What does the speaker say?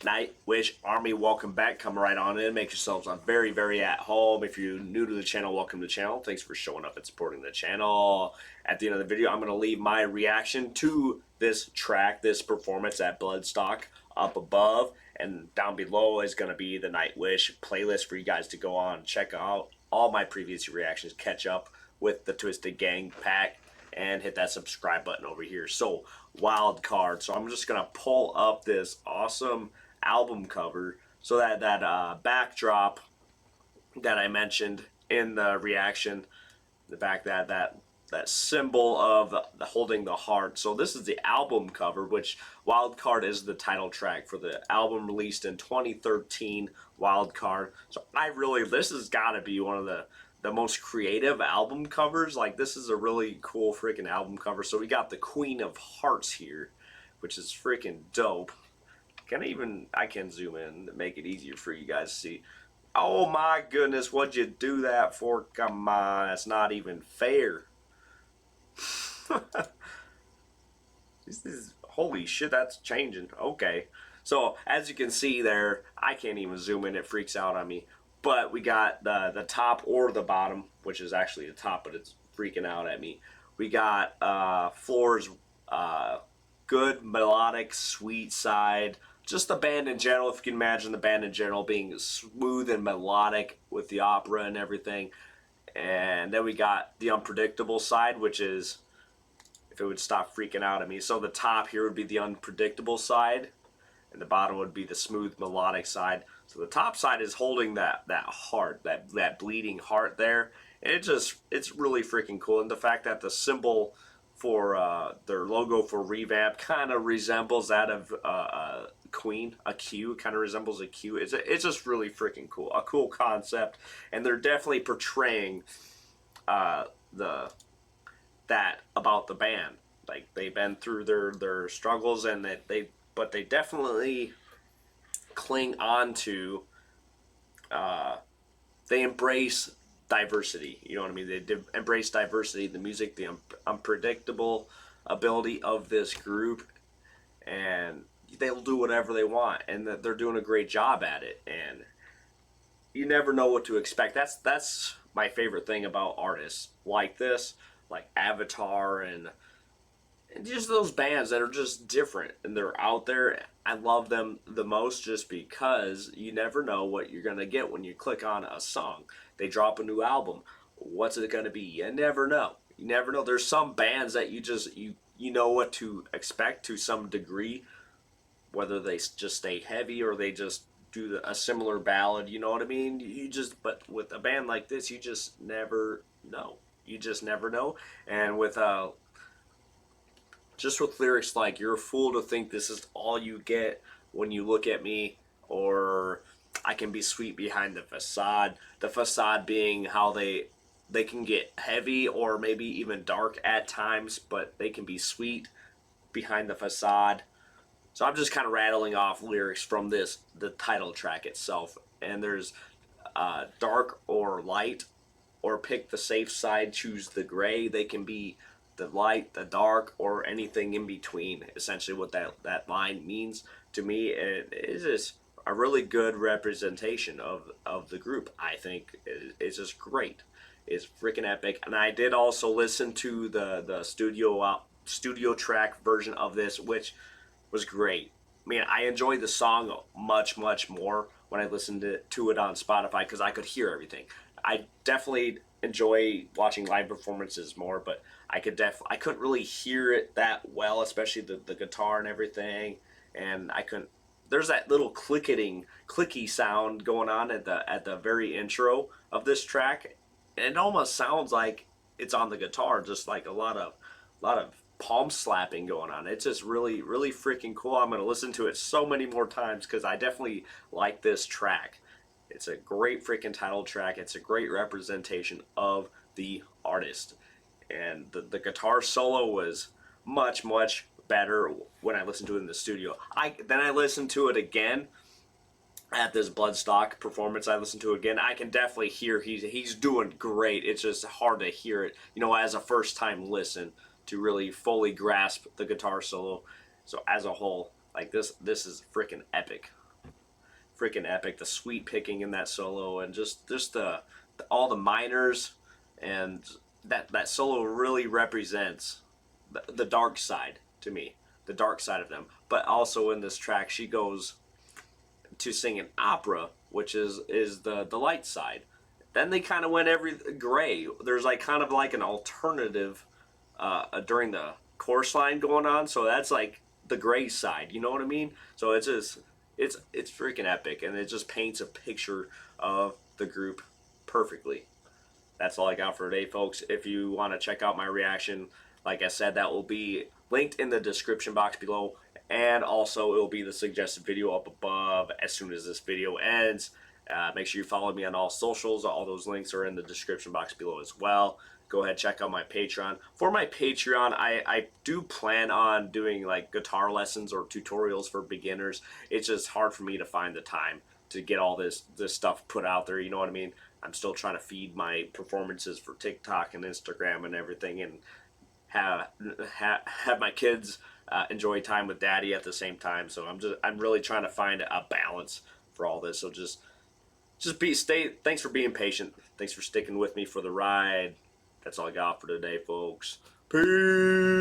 Nightwish Army, welcome back. Come right on in. Make yourselves very at home. If you're new to the channel, welcome to the channel. Thanks for showing up and supporting the channel. At the end of the video, I'm going to leave my reaction to this track, this performance at Bloodstock up above. And down below is going to be the Nightwish playlist for you guys to go on. Check out all my previous reactions. Catch up with the Twisted Gang pack. And hit that subscribe button over here. So, wild card. So I'm just going to pull up this awesome album cover so that backdrop that I mentioned in the reaction, the back that symbol of the holding the heart. So this is the album cover, which Wildcard is the title track for the album released in 2013, Wildcard. So this has got to be one of the most creative album covers. Like, this is a really cool freaking album cover. So we got the Queen of Hearts here, which is freaking dope. I can zoom in to make it easier for you guys to see. Oh my goodness, what'd you do that for? Come on, that's not even fair. This is, holy shit, that's changing. Okay, so as you can see there, I can't even zoom in, it freaks out on me. But we got the top or the bottom, which is actually the top, but it's freaking out at me. We got Floor's good melodic sweet side. Just the band in general, if you can imagine the band in general being smooth and melodic with the opera and everything. And then we got the unpredictable side, which is, if it would stop freaking out at me. So the top here would be the unpredictable side, and the bottom would be the smooth melodic side. So the top side is holding that heart, that bleeding heart there. And it's really freaking cool. And the fact that the symbol for their logo for Revamp kind of resembles that of Queen, a Q, kind of resembles a Q. It's just really freaking cool, a cool concept, and they're definitely portraying that about the band. Like, they've been through their struggles, and but they definitely cling on to. They embrace diversity. You know what I mean? They embrace diversity, the music, the unpredictable ability of this group, and they'll do whatever they want, and they're doing a great job at it. And you never know what to expect. That's my favorite thing about artists like this, like Avatar and just those bands that are just different and they're out there. I love them the most just because you never know what you're going to get when you click on a song. They drop a new album. What's it going to be? You never know. You never know. There's some bands that you know what to expect to some degree, whether they just stay heavy or they just do a similar ballad. You know what I mean? But with a band like this, you just never know. You just never know. And with just with lyrics like, "You're a fool to think this is all you get when you look at me," or "I can be sweet behind the facade." The facade being how they can get heavy or maybe even dark at times, but they can be sweet behind the facade. So I'm just kind of rattling off lyrics from the title track itself. And there's dark or light, or pick the safe side, choose the gray. They can be the light, the dark, or anything in between. Essentially what that line means to me. It is just a really good representation of the group. I think it's just great. It's freaking epic. And I did also listen to the studio track version of this, which was great. I mean, I enjoyed the song much more when I listened to it on Spotify, because I could hear everything. I definitely enjoy watching live performances more, but I couldn't really hear it that well, especially the guitar and everything. And there's that little clicky sound going on at the very intro of this track. And it almost sounds like it's on the guitar, just like a lot of palm slapping going on. It's just really freaking cool. I'm going to listen to it so many more times because I definitely like this track. It's a great freaking title track. It's a great representation of the artist. And the guitar solo was much better when I listened to it in the studio. Then I listened to it again at this Bloodstock performance. I listened to it again. I can definitely hear he's doing great. It's just hard to hear it, you know, as a first time listen, to really fully grasp the guitar solo. So as a whole, like, this is freaking epic. freaking epic. The sweep picking in that solo, and just the all the minors, and that solo really represents the dark side to me, the dark side of them. But also in this track, she goes to sing an opera, which is the light side. Then they kind of went every gray. There's like kind of like an alternative during the chorus line going on, so that's like the gray side. You know what I mean? So it's just it's freaking epic, and it just paints a picture of the group perfectly. That's all I got for today, folks. If you want to check out my reaction, like I said, that will be linked in the description box below, and also it will be the suggested video up above as soon as this video ends. Make sure you follow me on all socials. All those links are in the description box below as well. Go ahead, check out my Patreon. For my Patreon, I do plan on doing like guitar lessons or tutorials for beginners. It's just hard for me to find the time to get all this stuff put out there. You know what I mean? I'm still trying to feed my performances for TikTok and Instagram and everything, and have my kids enjoy time with Daddy at the same time. So I'm really trying to find a balance for all this. So just stay. Thanks for being patient. Thanks for sticking with me for the ride. That's all I got for today, folks. Peace.